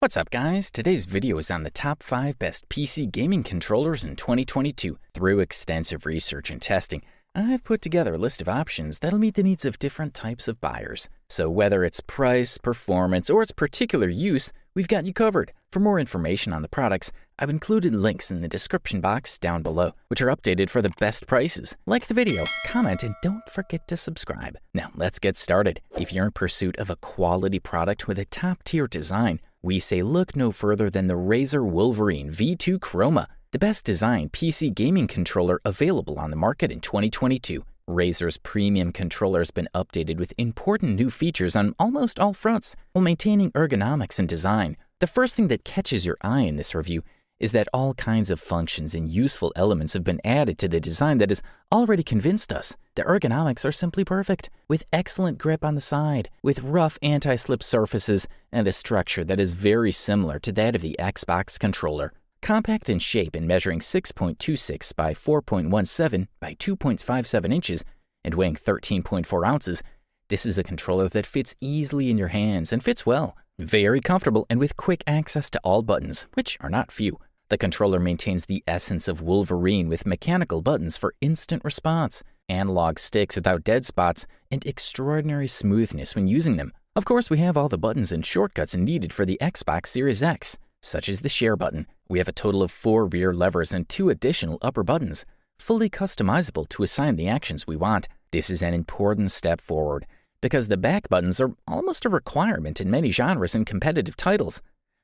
What's up guys? Today's video is on the top 5 best PC gaming controllers in 2022. Through extensive research and testing, I've put together a list of options that'll meet the needs of different types of buyers. So whether it's price, performance, or its particular use, we've got you covered. For more information on the products, I've included links in the description box down below, which are updated for the best prices. Like the video, comment, and don't forget to subscribe. Now let's get started. If you're in pursuit of a quality product with a top-tier design, we say look no further than the Razer Wolverine V2 Chroma, the best designed PC gaming controller available on the market in 2022. Razer's premium controller has been updated with important new features on almost all fronts, while maintaining ergonomics and design. The first thing that catches your eye in this review is that all kinds of functions and useful elements have been added to the design that has already convinced us. The ergonomics are simply perfect, with excellent grip on the side, with rough anti-slip surfaces, and a structure that is very similar to that of the Xbox controller. Compact in shape and measuring 6.26 by 4.17 by 2.57 inches and weighing 13.4 ounces, this is a controller that fits easily in your hands and fits well. Very comfortable and with quick access to all buttons, which are not few. The controller maintains the essence of Wolverine with mechanical buttons for instant response, analog sticks without dead spots, and extraordinary smoothness when using them. Of course, we have all the buttons and shortcuts needed for the Xbox Series X, such as the share button. We have a total of 4 rear levers and 2 additional upper buttons, fully customizable to assign the actions we want. This is an important step forward, because the back buttons are almost a requirement in many genres and competitive titles.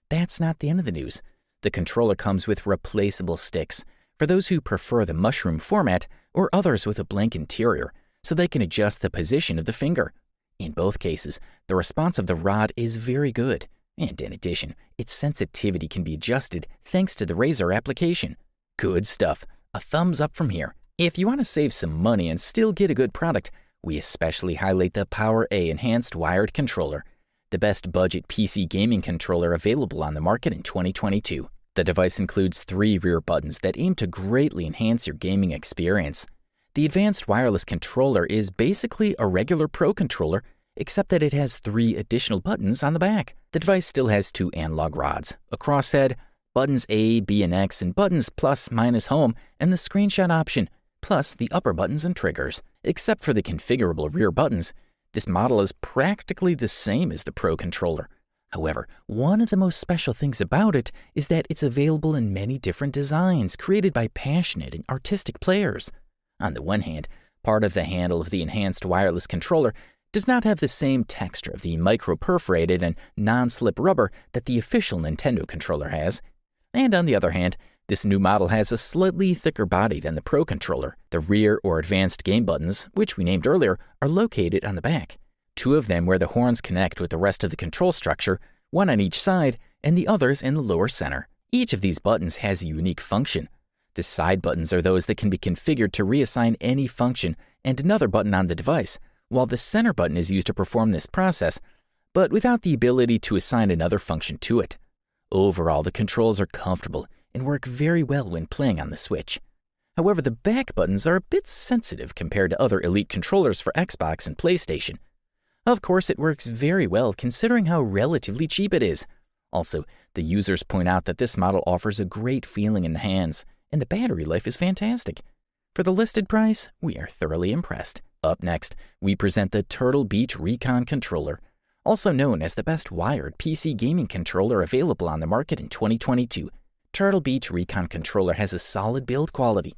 That's not the end of the news. The controller comes with replaceable sticks for those who prefer the mushroom format or others with a blank interior, so they can adjust the position of the finger. In both cases, the response of the rod is very good, and in addition, its sensitivity can be adjusted thanks to the Razer application. Good stuff. A thumbs up from here. If you want to save some money and still get a good product, we especially highlight the PowerA Enhanced Wired Controller, the best budget PC gaming controller available on the market in 2022. The device includes 3 rear buttons that aim to greatly enhance your gaming experience. The advanced wireless controller is basically a regular Pro controller, except that it has 3 additional buttons on the back. The device still has 2 analog rods, a crosshead, buttons A, B, and X, and buttons plus, minus, home, and the screenshot option, plus the upper buttons and triggers. Except for the configurable rear buttons, this model is practically the same as the Pro controller. However, one of the most special things about it is that it's available in many different designs created by passionate and artistic players. On the one hand, part of the handle of the enhanced wireless controller does not have the same texture of the micro-perforated and non-slip rubber that the official Nintendo controller has. And on the other hand, this new model has a slightly thicker body than the Pro controller. The rear or advanced game buttons, which we named earlier, are located on the back. 2 of them where the horns connect with the rest of the control structure, 1 on each side, and the others in the lower center. Each of these buttons has a unique function. The side buttons are those that can be configured to reassign any function and another button on the device, while the center button is used to perform this process, but without the ability to assign another function to it. Overall, the controls are comfortable and work very well when playing on the Switch. However, the back buttons are a bit sensitive compared to other Elite controllers for Xbox and PlayStation. Of course, it works very well considering how relatively cheap it is. Also, the users point out that this model offers a great feeling in the hands, and the battery life is fantastic. For the listed price, we are thoroughly impressed. Up next, we present the Turtle Beach Recon Controller, also known as the best wired PC gaming controller available on the market in 2022. Turtle Beach Recon Controller has a solid build quality.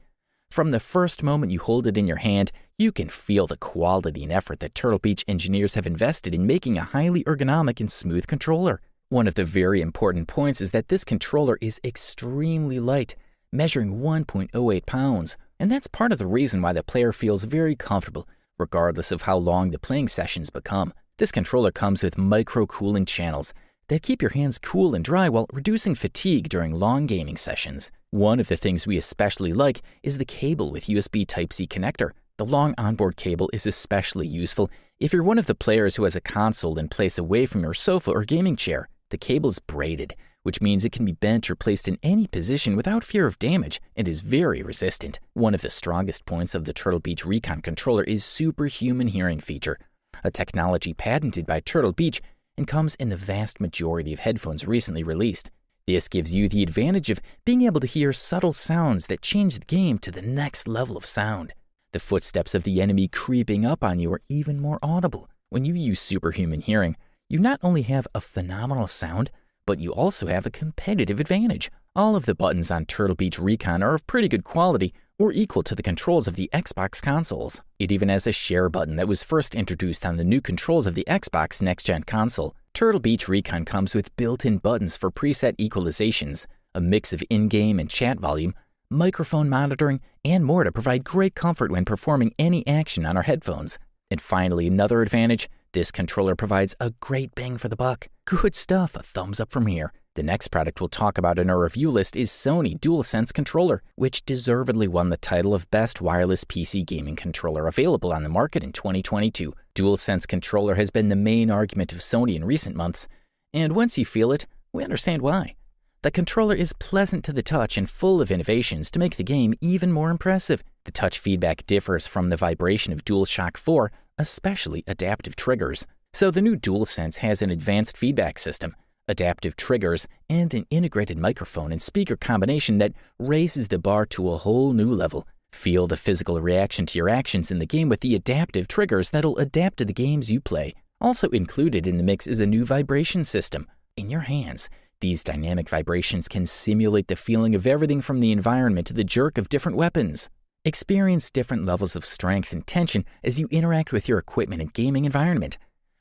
From the first moment you hold it in your hand, you can feel the quality and effort that Turtle Beach engineers have invested in making a highly ergonomic and smooth controller. One of the very important points is that this controller is extremely light, measuring 1.08 pounds, and that's part of the reason why the player feels very comfortable, regardless of how long the playing sessions become. This controller comes with micro-cooling channels that keep your hands cool and dry while reducing fatigue during long gaming sessions. One of the things we especially like is the cable with USB Type-C connector. The long onboard cable is especially useful if you're one of the players who has a console in place away from your sofa or gaming chair. The cable is braided, which means it can be bent or placed in any position without fear of damage and is very resistant. One of the strongest points of the Turtle Beach Recon controller is superhuman hearing feature, a technology patented by Turtle Beach and comes in the vast majority of headphones recently released. This gives you the advantage of being able to hear subtle sounds that change the game to the next level of sound. The footsteps of the enemy creeping up on you are even more audible. When you use superhuman hearing, you not only have a phenomenal sound, but you also have a competitive advantage. All of the buttons on Turtle Beach Recon are of pretty good quality or equal to the controls of the Xbox consoles. It even has a share button that was first introduced on the new controls of the Xbox next-gen console. Turtle Beach Recon comes with built-in buttons for preset equalizations, a mix of in-game and chat volume, microphone monitoring, and more to provide great comfort when performing any action on our headphones. And finally, another advantage, this controller provides a great bang for the buck. Good stuff, a thumbs up from here. The next product we'll talk about in our review list is Sony DualSense Controller, which deservedly won the title of Best Wireless PC Gaming Controller available on the market in 2022. DualSense Controller has been the main argument of Sony in recent months, and once you feel it, we understand why. The controller is pleasant to the touch and full of innovations to make the game even more impressive. The touch feedback differs from the vibration of DualShock 4, especially adaptive triggers. So the new DualSense has an advanced feedback system, adaptive triggers, and an integrated microphone and speaker combination that raises the bar to a whole new level. Feel the physical reaction to your actions in the game with the adaptive triggers that'll adapt to the games you play. Also included in the mix is a new vibration system. In your hands, these dynamic vibrations can simulate the feeling of everything from the environment to the jerk of different weapons. Experience different levels of strength and tension as you interact with your equipment and gaming environment.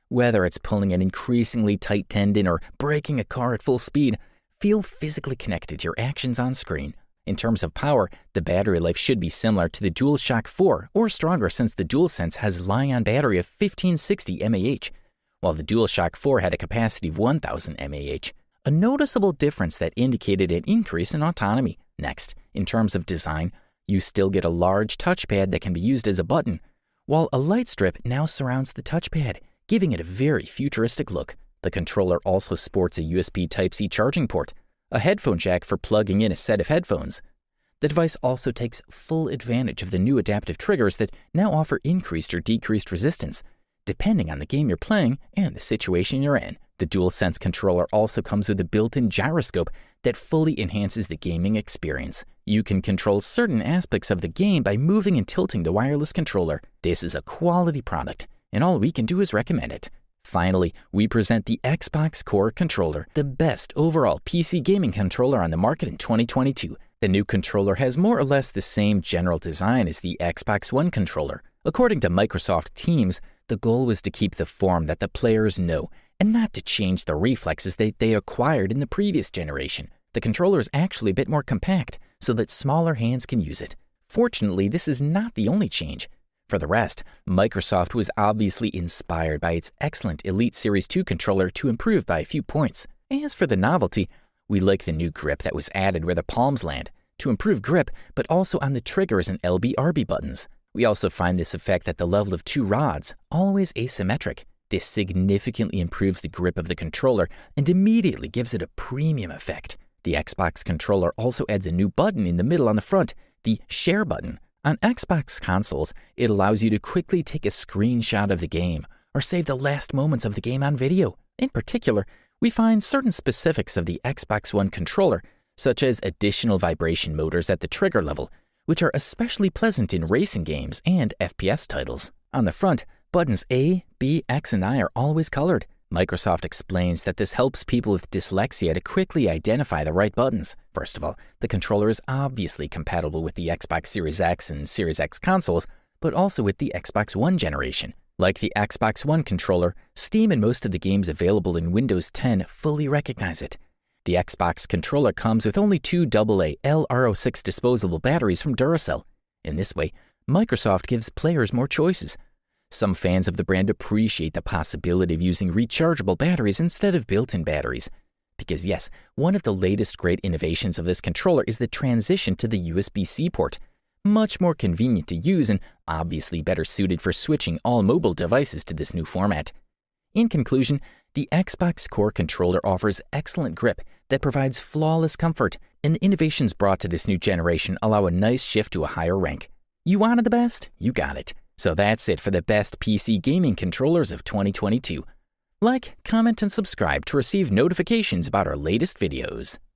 Whether it's pulling an increasingly tight tendon or braking a car at full speed, feel physically connected to your actions on screen. In terms of power, the battery life should be similar to the DualShock 4 or stronger since the DualSense has Li-ion battery of 1560 mAh, while the DualShock 4 had a capacity of 1000 mAh, a noticeable difference that indicated an increase in autonomy. Next, in terms of design, you still get a large touchpad that can be used as a button, while a light strip now surrounds the touchpad, giving it a very futuristic look. The controller also sports a USB Type-C charging port, a headphone jack for plugging in a set of headphones. The device also takes full advantage of the new adaptive triggers that now offer increased or decreased resistance, depending on the game you're playing and the situation you're in. The DualSense controller also comes with a built-in gyroscope that fully enhances the gaming experience. You can control certain aspects of the game by moving and tilting the wireless controller. This is a quality product, and all we can do is recommend it. Finally, we present the Xbox Core Controller, the best overall PC gaming controller on the market in 2022. The new controller has more or less the same general design as the Xbox One controller. According to Microsoft Teams, the goal was to keep the form that the players know and not to change the reflexes that they acquired in the previous generation. The controller is actually a bit more compact so that smaller hands can use it. Fortunately, this is not the only change. For the rest, Microsoft was obviously inspired by its excellent Elite Series 2 controller to improve by a few points. As for the novelty, we like the new grip that was added where the palms land, to improve grip, but also on the triggers and LB-RB buttons. We also find this effect at the level of 2 rods, always asymmetric. This significantly improves the grip of the controller and immediately gives it a premium effect. The Xbox controller also adds a new button in the middle on the front, the Share button. On Xbox consoles, it allows you to quickly take a screenshot of the game or save the last moments of the game on video. In particular, we find certain specifics of the Xbox One controller, such as additional vibration motors at the trigger level, which are especially pleasant in racing games and FPS titles. On the front, buttons A, B, X, and I are always colored. Microsoft explains that this helps people with dyslexia to quickly identify the right buttons. First of all, the controller is obviously compatible with the Xbox Series X and Series X consoles, but also with the Xbox One generation. Like the Xbox One controller, Steam and most of the games available in Windows 10 fully recognize it. The Xbox controller comes with only 2 AA LR06 disposable batteries from Duracell. In this way, Microsoft gives players more choices. Some fans of the brand appreciate the possibility of using rechargeable batteries instead of built-in batteries. Because yes, one of the latest great innovations of this controller is the transition to the USB-C port. Much more convenient to use and obviously better suited for switching all mobile devices to this new format. In conclusion, the Xbox Core Controller offers excellent grip that provides flawless comfort, and the innovations brought to this new generation allow a nice shift to a higher rank. You wanted the best? You got it. So that's it for the best PC gaming controllers of 2022. Like, comment, and subscribe to receive notifications about our latest videos.